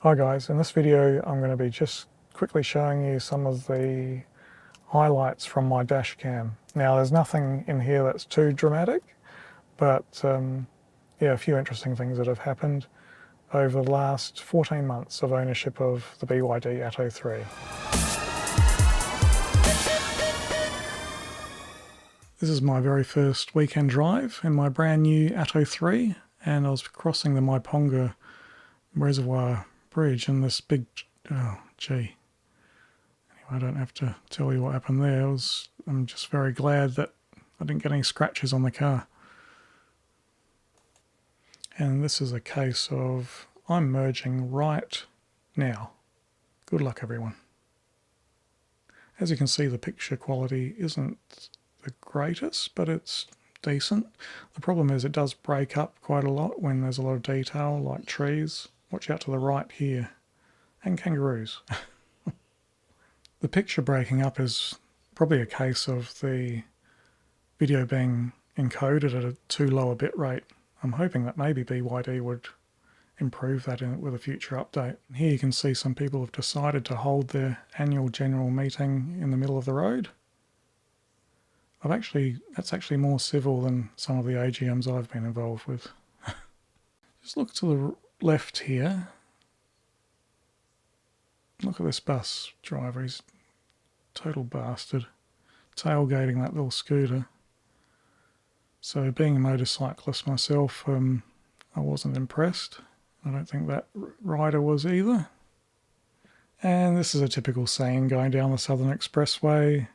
Hi guys, in this video I'm going to be just quickly showing you some of the highlights from my dash cam. Now there's nothing in here that's too dramatic, but yeah, a few interesting things that have happened over the last 14 months of ownership of the BYD Atto 3. This is my very first weekend drive in my brand new Atto 3, and I was crossing the Maiponga Reservoir Bridge and this big, oh gee, anyway, I don't have to tell you what happened there. I'm just very glad that I didn't get any scratches on the car. And this is a case of I'm merging right now. Good luck everyone. As you can see, the picture quality isn't the greatest, but it's decent. The problem is it does break up quite a lot when there's a lot of detail like trees. Watch out to the right here, and kangaroos. The picture breaking up is probably a case of the video being encoded at a too low a bit rate. I'm hoping that maybe BYD would improve that with a future update. Here you can see some people have decided to hold their annual general meeting in the middle of the road. That's actually more civil than some of the AGMs I've been involved with. Just look to the left here. Look at this bus driver, he's a total bastard. Tailgating that little scooter. So being a motorcyclist myself, I wasn't impressed. I don't think that rider was either. And this is a typical scene going down the Southern Expressway.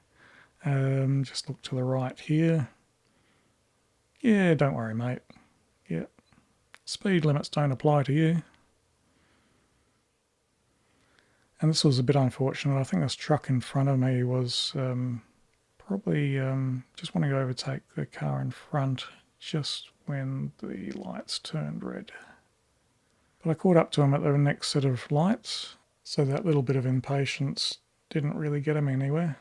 Just look to the right here. Yeah, don't worry, mate. Yeah, speed limits don't apply to you. And this was a bit unfortunate. I think this truck in front of me was probably just wanting to overtake the car in front just when the lights turned red. But I caught up to him at the next set of lights, so that little bit of impatience didn't really get him anywhere.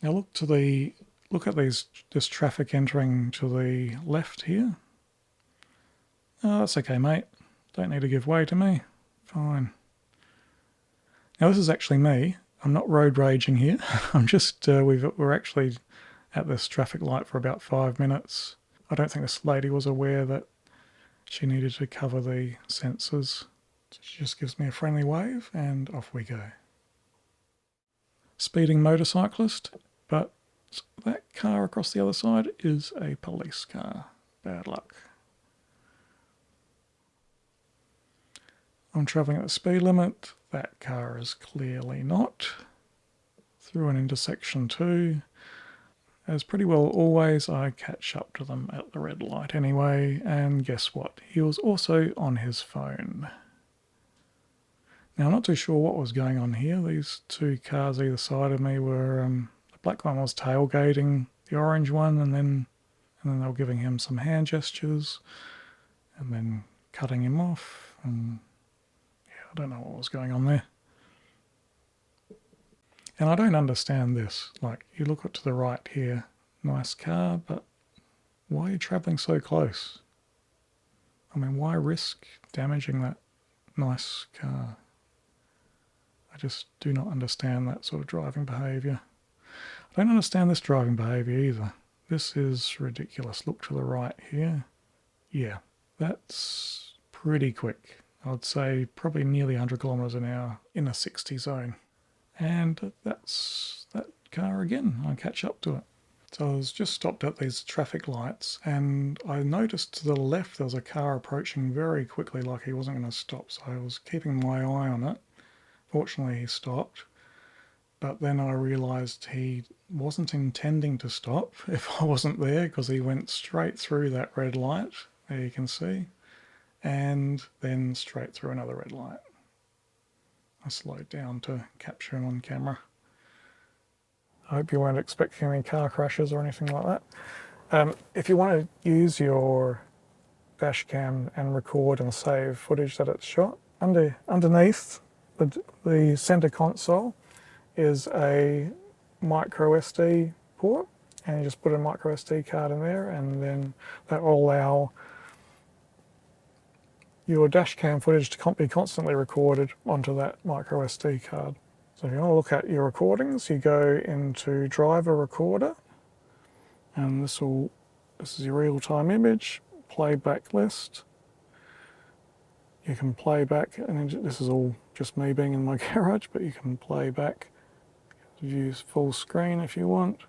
Now look at this traffic entering to the left here. Oh, that's okay, mate. Don't need to give way to me. Fine. Now this is actually me. I'm not road raging here. I'm just, we're actually at this traffic light for about 5 minutes. I don't think this lady was aware that she needed to cover the sensors. So she just gives me a friendly wave and off we go. Speeding motorcyclist, but that car across the other side is a police car. Bad luck. I'm travelling at the speed limit. That car is clearly not. Through an intersection too. As pretty well always, I catch up to them at the red light anyway, and guess what? He was also on his phone. Now, I'm not too sure what was going on here. These two cars either side of me were, the black one was tailgating the orange one, and then they were giving him some hand gestures, and then cutting him off, and yeah, I don't know what was going on there. And I don't understand this. Like, you look to the right here, nice car, but why are you travelling so close? I mean, why risk damaging that nice car? I just do not understand that sort of driving behaviour. I don't understand this driving behaviour either. This is ridiculous. Look to the right here. Yeah, that's pretty quick. I'd say probably nearly 100 kilometres an hour in a 60 zone. And that's that car again. I catch up to it. So I was just stopped at these traffic lights and I noticed to the left there was a car approaching very quickly like he wasn't going to stop. So I was keeping my eye on it. Fortunately he stopped. But then I realised he wasn't intending to stop if I wasn't there because he went straight through that red light. There you can see. And then straight through another red light. I slowed down to capture him on camera. I hope you weren't expecting any car crashes or anything like that. If you want to use your dash cam and record and save footage that it's shot, underneath the center console is a micro SD port, and you just put a micro SD card in there, and then that will allow your dash cam footage to be constantly recorded onto that micro SD card. So if you want to look at your recordings, you go into Driver Recorder, and this is your real-time image, playback list. You can play back, and this is all just me being in my garage, but you can play back, use full screen if you want.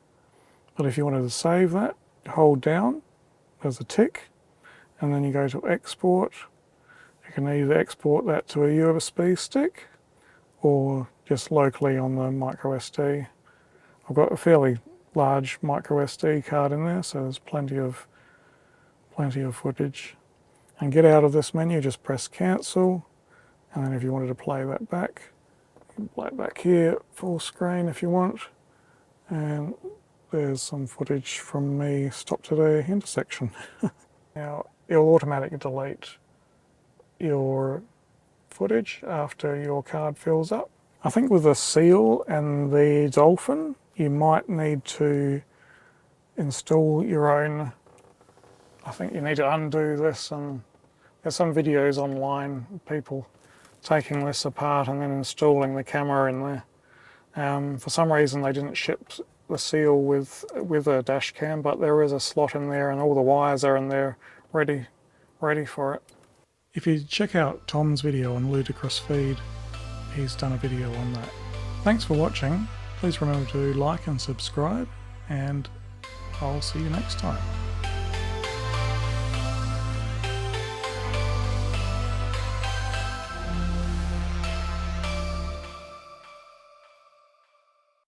But if you wanted to save that, hold down, there's a tick, and then you go to export. You can either export that to a USB stick or just locally on the micro SD. I've got a fairly large micro SD card in there, so there's plenty of footage. And get out of this menu, just press cancel, and then if you wanted to play that back, you can play it back here, full screen if you want. And there's some footage from me stopped at a intersection. Now, it'll automatically delete your footage after your card fills up. I think with the seal and the dolphin, you might need to install your own. I think you need to undo this, and there's some videos online, people taking this apart and then installing the camera in there. For some reason they didn't ship the seal with a dash cam, but there is a slot in there and all the wires are in there ready for it. If you check out Tom's video on Ludicrous Feed, he's done a video on that. Thanks for watching. Please remember to like and subscribe, and I'll see you next time.